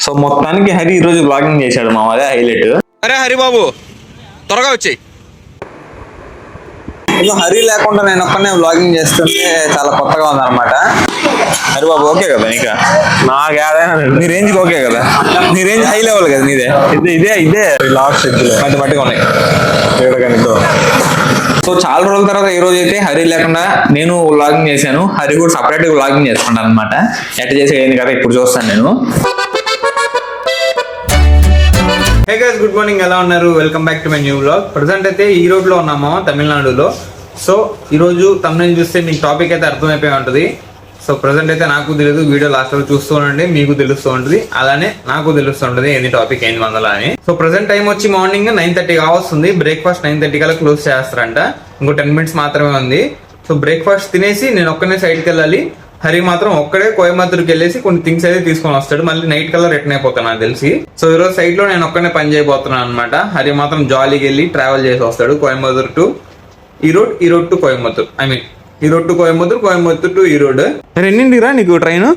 So మొత్తానికి హరి ఈ రోజు బ్లాగింగ్ చేశాడు మా అదే హైలైట్. అరే హరి బాబు త్వరగా వచ్చేయి. హరి లేకుండా నేను ఒక్కనే బ్లాగింగ్ చేస్తుంటే చాలా కొత్తగా ఉందన్నమాట. హరి బాబు ఓకే కదా నీకు? నాకు ఏదైనా నీ రేంజ్కి ఓకే కదా? నీ రేంజ్ హై లెవెల్ కదా నీదే. ఇదే లాస్ట్ మట్టిగా ఉన్నాయి. సో చాలా రోజుల తర్వాత ఈ రోజు అయితే హరి లేకుండా నేను వ్లాగింగ్ చేశాను. హరి కూడా సపరేట్ గా వ్లాగింగ్ చేసుకుంటాను అనమాట. ఎట్లా చేసేది కదా ఇప్పుడు చూస్తాను నేను. హే గైస్, గుడ్ మార్నింగ్, ఎలా ఉన్నారు? Welcome back to my new vlog. Present అయితే ఈ రోడ్లో ఉన్నాము, తమిళనాడులో. సో ఈరోజు తమిళ చూస్తే మీకు టాపిక్ అయితే అర్థమైపోయి ఉంటుంది. సో ప్రజెంట్ అయితే నాకు తెలియదు, వీడియో లాస్ట్ వరకు చూస్తూ ఉండండి, మీకు తెలుస్తూ ఉంటుంది, అలానే నాకు తెలుస్తూ ఉంటుంది ఏంది టాపిక్ ఏంది మందలా అని. సో ప్రజెంట్ టైం వచ్చి మార్నింగ్ 9:30 కావస్తుంది. బ్రేక్ఫాస్ట్ 9:30 కల్లా క్లోజ్ చేస్తారంట. ఇంకో 10 minutes మాత్రమే ఉంది. సో బ్రేక్ఫాస్ట్ తినేసి నేను ఒక్కనే సైడ్కి వెళ్ళాలి. హరి మాత్రం ఒక్కడే కోయంబత్తూరుకి వెళ్ళేసి కొన్ని థింగ్స్ అయితే తీసుకొని వస్తాడు. మళ్ళీ నైట్ కల్లా రిటర్న్ అయిపోతాను నాకు తెలిసి. సో ఈరోజు సైడ్ లో నేను ఒక్కనే పని చేయబోతున్నాను అనమాట. హరి మాత్రం జాలీకి వెళ్ళి ట్రావెల్ చేసి వస్తాడు Coimbatore to Erode, Erode to Coimbatore, I mean Erode to Coimbatore, Coimbatore to Erode. ఎన్నింటిరా నీకు ట్రైన్?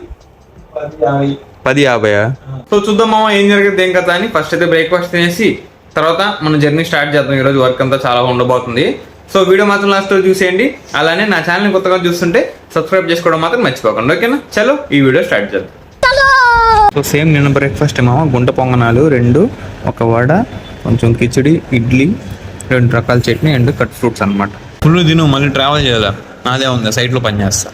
10:50. సో చూద్దాం మామ ఏం జరిగింది ఏం కదా అని. ఫస్ట్ అయితే బ్రేక్ఫాస్ట్ తినేసి తర్వాత మన జర్నీ స్టార్ట్ చేద్దాం. ఈరోజు వర్క్ అంతా చాలా ఉండబోతుంది. సో వీడియో మాత్రం లాస్ట్ చూసేయండి. అలానే నా ఛానల్ కొత్తగా చూస్తుంటే సబ్స్క్రైబ్ చేసుకోవడం మాత్రం మర్చిపోకండి, ఓకేనా? చలో ఈ వీడియో స్టార్ట్ చేద్దాం. సో సేమ్ నిన్న బ్రేక్ఫాస్ట్ ఏమో గుంట పొంగనాలు 2, ఒక వడ, కొంచెం కిచిడి, ఇడ్లీ, 2 రకాల చట్నీ అండ్ కట్ ఫ్రూట్స్ అనమాట. ఫుల్ తిను, మళ్ళీ ట్రావెల్ చేయాలా? నాదే ఉంది, సైట్లో పని చేస్తా.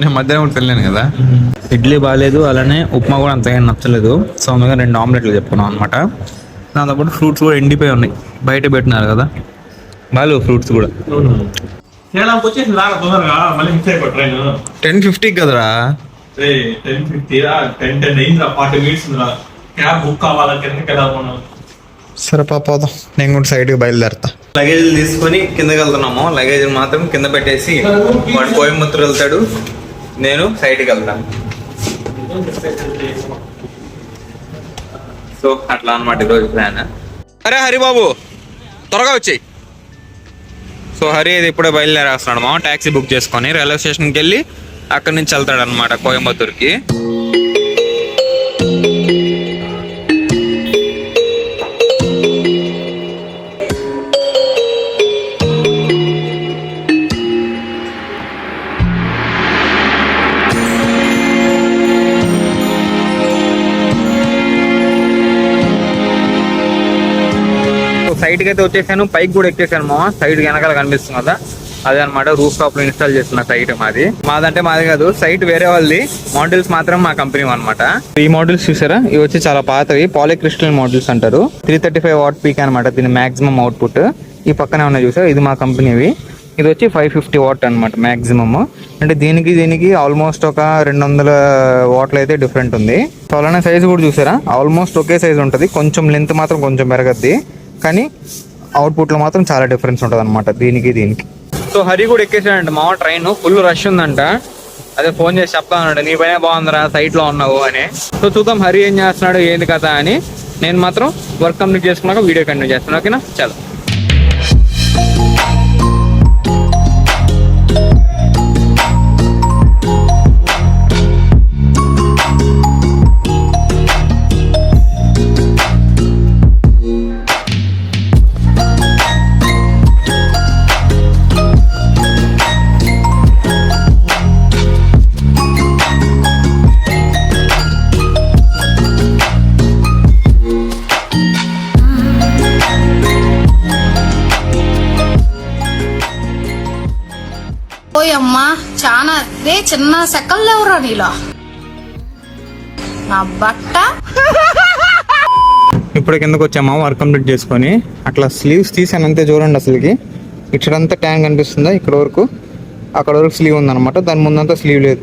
నేను మధ్యాహ్నం కూడా తినలేను కదా. ఇడ్లీ బాగాలేదు, అలానే ఉప్మా కూడా అంతగా నచ్చలేదు. సో అందుగా 2 ఆమ్లెట్లు చెప్పుకున్నాం అనమాట. దాంతోపాటు ఫ్రూట్స్ కూడా ఎండిపోయి ఉన్నాయి, బయట పెట్టినారు కదా బాలు. ఫ్రూట్స్ కూడా 10:50 కదరా. సరే పోదాం, నేను కూడా సైడ్కి బయలుదేరతా. లగేజ్ తీసుకొని కిందకి వెళ్తున్నాము. లగేజ్ మాత్రం కింద పెట్టేసి వాడు కోయంబత్తూరు వెళ్తాడు, నేను సైడ్కి వెళ్తాను. సో అట్లా అనమాట ఈరోజు ప్లాన్. అరే హరి బాబు త్వరగా వచ్చేయి. సో హరి ఇది ఇప్పుడే బయలుదేరేస్తున్నాడు మా ట్యాక్సీ బుక్ చేసుకొని రైల్వే స్టేషన్కి వెళ్ళి అక్కడి నుంచి వెళ్తాడు అనమాట కోయంబత్తూరుకి. సైట్కి అయితే వచ్చేసాను, పైకి కూడా ఎక్కేసాను మా. సైట్ వెనకాల కనిపిస్తుంది కదా, అదే అనమాట రూఫ్ టాప్ లో ఇన్స్టాల్ చేస్తున్న సైట్. మాదంటే మాది కాదు, సైట్ వేరే వాళ్ళది. మోడల్స్ మాత్రం మా కంపెనీ అనమాట. ఈ మోడల్స్ చూసారా, ఇవి వచ్చి చాలా పాతవి, పాలిక్రిస్టల్ మోడల్స్ అంటారు. 335 వాట్ పీక్ అనమాట దీని మాక్సిమం అవుట్పుట్. ఈ పక్కనే ఉన్నాయి చూసారా, ఇది మా కంపెనీవి. ఇది వచ్చి 550 వాట్ అనమాట మాక్సిమమ్. అంటే దీనికి ఆల్మోస్ట్ ఒక 200 వాట్లు అయితే డిఫరెంట్ ఉంది. సో అలానే సైజ్ కూడా చూసారా, ఆల్మోస్ట్ ఒకే సైజ్ ఉంటుంది, కొంచెం లెంత్ మాత్రం కొంచెం పెరగద్ది, కానీ అవుట్పుట్లో మాత్రం చాలా డిఫరెన్స్ ఉంటుంది అనమాట దీనికి. సో హరి కూడా ఎక్కేసాడంట మా ట్రైన్. ఫుల్ రష్ ఉందంట, అదే ఫోన్ చేసి చెప్తా ఉన్నాడు, నీ పైన బాగుందిరా సైట్లో ఉన్నావు అని. సో చూద్దాం హరి ఏం చేస్తున్నాడు ఏంది కదా అని. నేను మాత్రం వర్క్ కంప్లీట్ చేసుకున్నాక వీడియో కంటిన్యూ చేస్తాను, ఓకేనా? చలో. ఓయమ్మా చాలా రే చిన్న సెకల్ లేవురా నీలో నా బట్ట. ఇప్పుడు కిందకు వచ్చామా వర్క్ కంప్లీట్ చేసుకొని. అట్లా స్లీవ్స్ తీసాను అంతే, చూడండి అసలుకి ఇక్కడంతా ట్యాంక్ కనిపిస్తుందా, ఇక్కడ వరకు అక్కడ వరకు స్లీవ్ ఉందన్నమాట. దాని ముందంతా స్లీవ్ లేదు,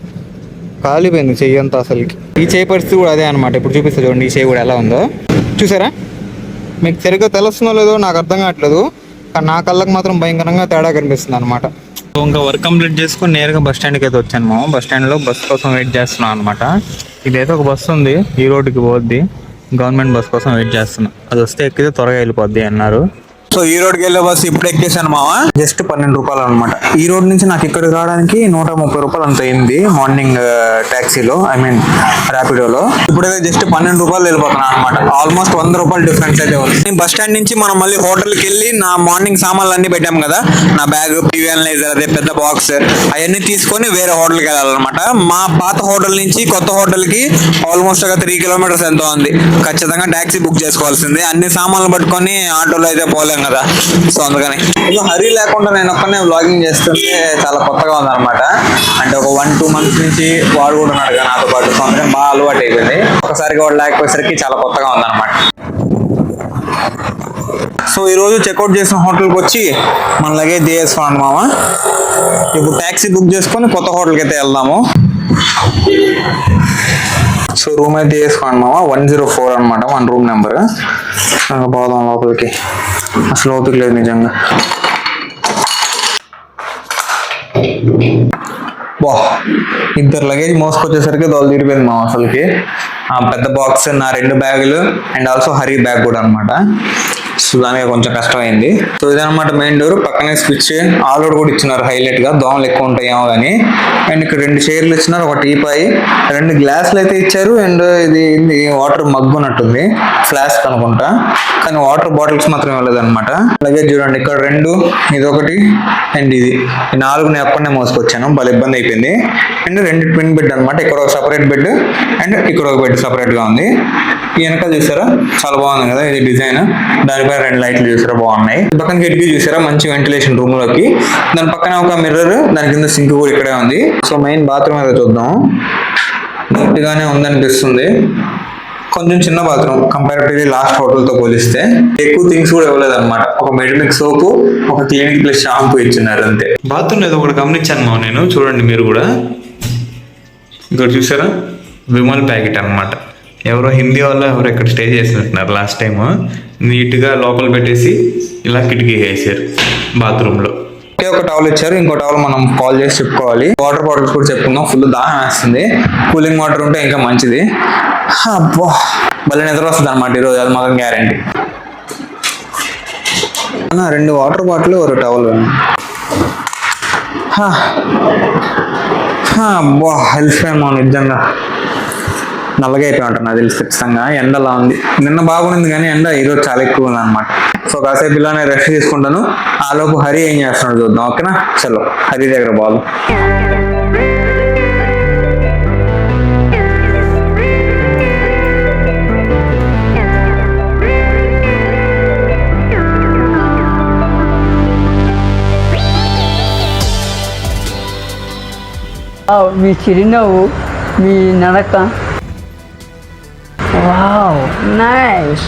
కాలిపోయింది చెయ్యి అంతా. అసలుకి ఈ చేయి పరిస్థితి కూడా అదే అనమాట. ఇప్పుడు చూపిస్తా చూడండి, ఈ చేయి కూడా ఎలా ఉందో చూసారా. మీకు సరిగ్గా తెలుస్తుందో లేదో నాకు అర్థం కావట్లేదు, కానీ నా కళ్ళకి మాత్రం భయంకరంగా తేడా కనిపిస్తుంది అనమాట. ఇంకా వర్క్ కంప్లీట్ చేసుకొని నేరుగా బస్ స్టాండ్కి అయితే వచ్చాను మా. బస్ స్టాండ్లో బస్ కోసం వెయిట్ చేస్తున్నాను అనమాట. ఇదైతే ఒక బస్సు ఉంది, ఈ రోడ్డుకి పోద్ది, గవర్నమెంట్ బస్ కోసం వెయిట్ చేస్తున్నా. అది వస్తే ఎక్కితే త్వరగా వెళ్ళిపోద్ది అన్నారు. సో ఈ రోడ్కి వెళ్ళే బస్సు ఇప్పుడు ఎక్కేసాను మామ. జస్ట్ 12 రూపాయలు అనమాట. ఈ రోడ్ నుంచి నాకు ఇక్కడికి రావడానికి 130 రూపాయలు అంత అయింది మార్నింగ్ టాక్సీలో, ఐ మీన్ ర్యాపిడోలో. ఇప్పుడైతే జస్ట్ 12 రూపాయలు వెళ్ళిపోతున్నాను అనమాట. ఆల్మోస్ట్ 100 రూపాయలు డిఫరెన్స్ అయితే ఉంది. బస్ స్టాండ్ నుంచి మనం మళ్ళీ హోటల్కి వెళ్ళి నా మార్నింగ్ సామాన్లు అన్ని పెట్టాం కదా, నా బ్యాగ్, పివిఎన్లైజర్, అదే పెద్ద బాక్స్, అవన్నీ తీసుకొని వేరే హోటల్కి వెళ్ళాలన్నమాట. మా పాత హోటల్ నుంచి కొత్త హోటల్కి ఆల్మోస్ట్ ఒక 3 కిలోమీటర్స్ ఎంతో ఉంది. ఖచ్చితంగా టాక్సీ బుక్ చేసుకోవాల్సిందే. అన్ని సామాన్లు పట్టుకొని ఆటోలో అయితే పోలేం కదా, సో అందుకని హరీ లేకుండా నేను ఒక్కనే వ్లాగింగ్ చేస్తుంటే చాలా కొత్తగా ఉందన్నమాట. అంటే ఒక 1-2 months నుంచి వాడు కూడా ఉన్నాడు కదా నాతో పాటు, సో అందుకని బాగా అలవాటు అయిపోయింది. ఒకసారిగా వాడు లేకపోయేసరికి చాలా కొత్తగా ఉందన్నమాట. సో ఈరోజు చెక్అవుట్ చేసిన హోటల్కి వచ్చి మన లగేజ్ దిగేసుకోండి మామ. ఇప్పుడు ట్యాక్సీ బుక్ చేసుకొని కొత్త హోటల్కి అయితే వెళ్దాము. సో రూమ్ అయితే వేసుకోండి మామ. 104 అనమాట 1 రూమ్ నెంబర్. పోదాం లోపలికి. అసలు ఓపిక లేదు నిజంగా. బా, 2 లగేజ్ మోసుకొచ్చేసరికి దోలు తీరిపోయింది మా అసలుకి. పెద్ద బాక్స్, నా 2 బ్యాగులు అండ్ ఆల్సో హరీ బ్యాగ్ కూడా అనమాట. సో దానికి కొంచెం కష్టమైంది. సో ఇదనమాట మెయిన్ డోర్. పక్కనే స్విచ్ ఆల్రెడీ కూడా ఇచ్చినారు హైలైట్ గా, దోమలు ఎక్కువ ఉంటాయేమో కానీ. అండ్ ఇక్కడ 2 చైర్లు ఇచ్చినారు, ఒక టీపాయి, 2 గ్లాసులు అయితే ఇచ్చారు. అండ్ ఇది వాటర్ మగ్గు ఉన్నట్టుంది, ఫ్లాస్క్ అనుకుంటా, కానీ వాటర్ బాటిల్స్ మాత్రం ఇవ్వలేదు అనమాట. అలాగే చూడండి ఇక్కడ 2, ఇది ఒకటి అండ్ ఇది 4 నేను అక్కడనే మోసుకొచ్చాను. భలే ఇబ్బంది అయిపోయింది. అండ్ 2 ట్విన్ బెడ్ అనమాట. ఇక్కడ ఒక సపరేట్ బెడ్ అండ్ ఇక్కడ ఒక బెడ్ సపరేట్ గా ఉంది. ఈ వెనకాల చూసారా చాలా బాగుంది కదా ఇది డిజైన్. దానిపై 2 లైట్లు చూసారా బాగున్నాయి. పక్కన కిటికీ చూసారా, మంచి వెంటిలేషన్ రూమ్ లోకి. దాని పక్కన ఒక మిర్రర్, దాని కింద సింక్ కూడా ఇక్కడే ఉంది. సో మెయిన్ బాత్రూమ్ అయితే చూద్దాం. నీట్ గానే ఉందనిపిస్తుంది. కొంచెం చిన్న బాత్రూమ్ కంపారిటివ్లీ లాస్ట్ హోటల్ తో పోలిస్తే. ఎక్కువ థింగ్స్ కూడా ఇవ్వలేదు అనమాట. ఒక మెడిమిక్ సోప్, ఒక క్లినిక్ ప్లస్ షాంపూ ఇచ్చినారు అంతే. బాత్రూమ్ ఏదో ఒకటి గమనించాను నేను, చూడండి మీరు కూడా. ఇక్కడ చూసారా విమల్ ప్యాకెట్ అనమాట. ఎవరో హిందీ వాళ్ళు ఎవరో ఇక్కడ స్టే చేసినట్టున్నారు లాస్ట్ టైం. నీట్గా లోపల పెట్టేసి ఇలా కిటికీ వేసారు బాత్రూంలో. ఒక టవల్ ఇచ్చారు, ఇంకో టవల్ మనం కాల్ చేసి చెప్పుకోవాలి. వాటర్ బాటిల్స్ కూడా చెప్పుకుందాం. ఫుల్ దాహం వేస్తుంది. కూలింగ్ వాటర్ ఉంటే ఇంకా మంచిది. అబ్బా భలే నిద్ర వస్తుంది అనమాట ఈరోజు, అది మాత్రం గ్యారంటీ. 2 వాటర్ బాటిల్, ఒక టవల్. అబ్బా హెల్త్ నిజంగా నల్లగా అయిపోయి ఉంటాను నాకు తెలిసి ఖచ్చితంగా. ఎండ అలా ఉంది. నిన్న బాగుంది కానీ ఎండ ఈరోజు చాలా ఎక్కువ ఉంది అనమాట. సో కాసేపు ఇలానే రెస్ట్ తీసుకుంటాను. ఆ లోపు హరి ఏం చేస్తున్నాడు చూద్దాం. ఓకేనా, చలో హరి దగ్గర బాల్. మీ చిరునవ్వు, మీ నడక, వావ్ నైస్.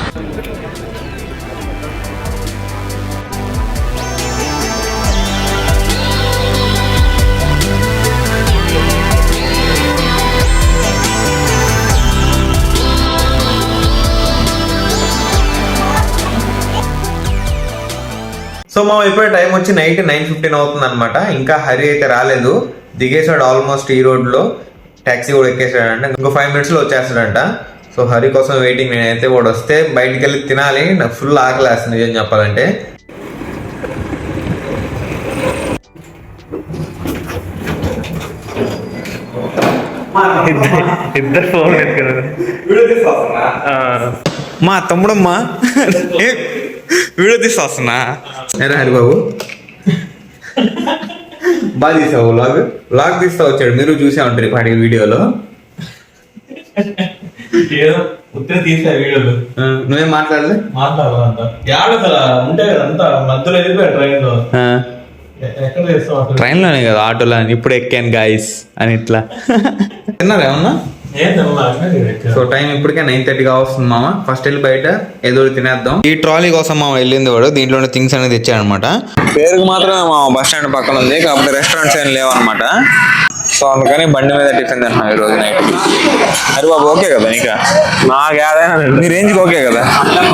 సో మా ఇప్పుడే టైం వచ్చి నైట్ 9:15 అవుతుంది అనమాట. ఇంకా హరి అయితే రాలేదు, దిగేసాడు ఆల్మోస్ట్. ఈ రోడ్లో ట్యాక్సీ కూడా ఎక్కేసాడంట. ఇంకో 5 minutes లో వచ్చేస్తాడంట. సో హరి కోసం వెయిటింగ్. నేనైతే వాడు వస్తే బయటికి వెళ్ళి తినాలి. నాకు ఫుల్ ఆకలి వేస్తుంది నిజం చెప్పాలంటే. ఇద్దరు ఫోన్ మా తమ్ముడమ్మా వీడియో తీస్తా వస్తున్నా. హరి బాబు బాగా తీసావు వ్లాగ్ తీస్తా వచ్చాడు. మీరు చూసే ఉంటారు ఇప్పటికి వీడియోలో. తీసా వీడియోలు. నువ్వేం మాట్లాడలే? ఉంటే అంతా మధ్యలో వెళ్ళిపోయా ట్రైన్ లో. ఎక్కడ చేస్తావు? ట్రైన్ లోనే కదా, ఆటోలో. ఇప్పుడు ఎక్కాను గాయస్ అని ఇట్లా. తిన్నారా ఏమన్నా? సో టైం ఇప్పటికే 9:30 వస్తుంది మామ. ఫస్ట్ వెళ్ళి బయట ఏదో తినేద్దాం. ఈ ట్రాలీ కోసం మామ వెళ్ళింది వాడు. దీంట్లోనే థింగ్స్ అనేది తెచ్చాడు అనమాట. పేరుకు మాత్రమే మా బస్ స్టాండ్ పక్కన ఉంది, కాకపోతే రెస్టారెంట్స్ ఏం లేవన్నమాట. సో అందుకని బండి మీద టిఫిన్ తింటున్నాం ఈ రోజు నైట్. అరే బాబు ఓకే కదా నీకు? నాకు ఏదైనా నీ రేంజ్కి ఓకే కదా?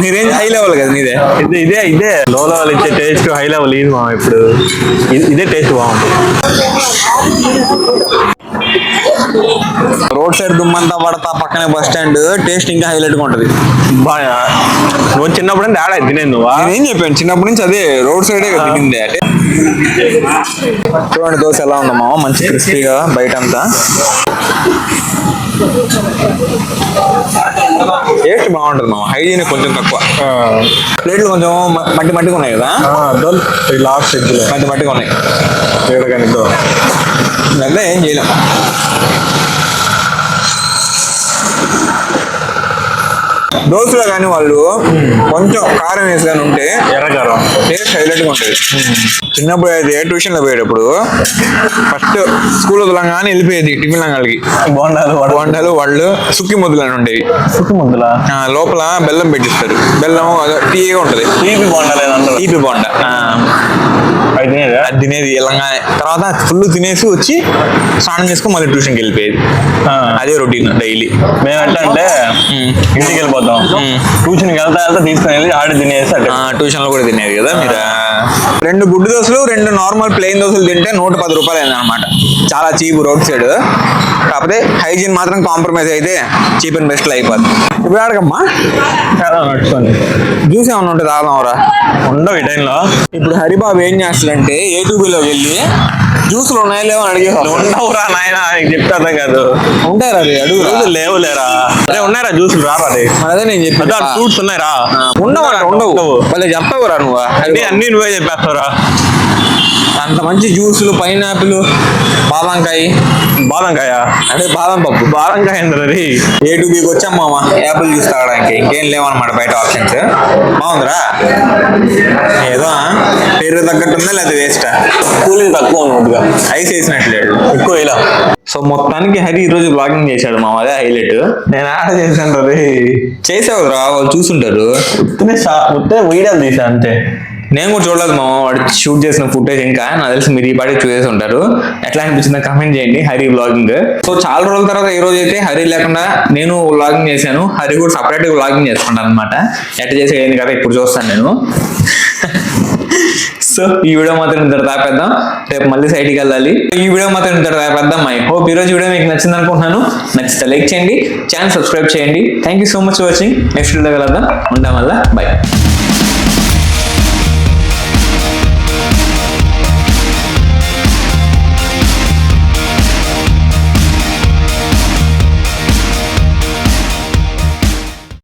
నీ రేంజ్ హై లెవెల్ కదా నీదే. ఇదే లో లెవెల్ ఇచ్చే టేస్ట్ హై లెవెల్ ఇది మా ఇప్పుడు. ఇదే టేస్ట్ బాగుంటుంది. రోడ్ సైడ్ దుమ్మంతా పడతా పక్కనే బస్ స్టాండ్, టేస్ట్ ఇంకా హైలైట్ గా ఉంటది. బాగా నువ్వు చిన్నప్పుడు అంటే ఆడ తినేది నువ్వా? నేనేం చెప్పాను చిన్నప్పటి నుంచి అదే రోడ్ సైడే కదా తినింది. అంటే చూడండి దోశ ఎలా ఉందమ్మా, మంచి క్రిస్పీగా బయట అంతా. టేస్ట్ బాగుంటుంది మామ, హైజీన్ కొంచెం తక్కువ. ప్లేట్లు కొంచెం మట్టిగా ఉన్నాయి కదా, లాస్ట్ ఎగ్గులో మట్టిగా ఉన్నాయి. కానీ అంటే ఏం చేయలేం. దోశలో కానీ వాళ్ళు కొంచెం కారం వేసి కానీ ఉంటే ఎర్రకారం టేస్ట్ హైలైట్ గా ఉంటుంది. చిన్నప్పుడు అయితే ట్యూషన్ లో పోయేటప్పుడు ఫస్ట్ స్కూల్ వదలంగానే వెళ్ళిపోయేది టిఫిన్ లంగాలకి. బోండాలు వాళ్ళు సుక్కి ముద్దులు అని ఉండేవి. సుక్కి ముద్దులా? లోపల బెల్లం పెట్టిస్తారు, బెల్లం తీయగా ఉంటది. తీపి బోండా, తీపి బోండా అది తినేది వెళ్ళంగానే. తర్వాత ఫుల్ తినేసి వచ్చి స్నానం చేసుకుని మళ్ళీ ట్యూషన్కి వెళ్ళిపోయేది. అదే రొటీన్ డైలీ. మేము ఎట్లా అంటే ఇంటికి వెళ్ళిపోతాం, ట్యూషన్కి వెళ్తా తీసుకుని వెళ్ళి ఆడ తినేసి ట్యూషన్ లో కూడా తినేది కదా మీరు. 2 గుడ్డు దోశలు 2 నార్మల్ ప్లెయిన్ దోశలు తింటే 110 రూపాయలు అయింది అనమాట. చాలా చీప్ రోడ్ సైడ్. కాకపోతే హైజీన్ మాత్రం కాంప్రమైజ్ అయితే చీప్ అండ్ బెస్ట్ లో అయిపోద్ది. ఇప్పుడు ఆడకమ్మా నడుచుకోండి. జ్యూస్ ఏమన్నా ఉంటుంది తాగదాంరా? ఉండవు ఈ టైంలో. ఇప్పుడు హరిబాబు ఏం చేస్తాడంటే A2Bలోకి వెళ్ళి జ్యూసులు ఉన్నాయా లేవో అని అడిగేవాడు. ఉండవురా నాయన, చెప్తే అర్థం కాదు. ఉంటారా అది అడుగు? లేవు లేరా? అదే ఉన్నాయరా జ్యూసులు? రారా? అదే నేను చెప్పి ఫ్రూట్స్ ఉన్నాయరా? ఉండవు మళ్ళీ చెప్తావురా నువ్వు. అన్ని నువ్వే చెప్పేస్తావురా. అంత మంచి జ్యూసులు, పైనాపిల్, బాదంకాయ అంటే బాదం పప్పు, బాదంకాయ ఏంటది? A2Bకి వచ్చాం మామ యాపిల్ జ్యూస్ తాగడానికి. ఇంకేం లేవన్నమాట బయట ఆప్షన్స్. బాగుందిరా, ఏదో పేరు తగ్గట్టు ఉందా లేదా వేస్టా? కూలింగ్ తక్కువ ఉన్నట్టుగా, ఐస్ వేసినట్లేడు ఎక్కువ ఇలా. సో మొత్తానికి హరి ఈ రోజు బ్లాగింగ్ చేశాడు మామ, అదే హైలైట్. నేను ఆడ చేశాను చేసావురా, వాళ్ళు చూసుంటారు. వీడియోలు తీసా అంతే. నేను కూడా చూడలేదు మామ వాడు షూట్ చేసిన ఫుటేజ్. ఇంకా నాకు తెలిసి మీరు ఈ పాటికి చూసేసి ఉంటారు. ఎట్లా అనిపించిందో కమెంట్ చేయండి హరి వ్లాగింగ్. సో చాలా రోజుల తర్వాత ఈ రోజు అయితే హరి లేకుండా నేను వ్లాగింగ్ చేశాను. హరి కూడా సపరేట్గా వ్లాగింగ్ చేసుకుంటాను అనమాట. ఎట్లా చేసేది కదా ఇప్పుడు చూస్తాను నేను. సో ఈ వీడియో మాత్రం ఇంత తాపేద్దాం, రేపు మళ్ళీ సైడ్కి వెళ్ళాలి. ఈ వీడియో మాత్రం ఇంత తాపేద్దాం. ఐ హోప్ ఈ రోజు వీడియో మీకు నచ్చింది అనుకుంటున్నాను. నచ్చితే లైక్ చేయండి, ఛానల్ సబ్స్క్రైబ్ చేయండి. Thank you so much for watching. Next video కలుద్దాం. ఉంటాం వల్ల బై.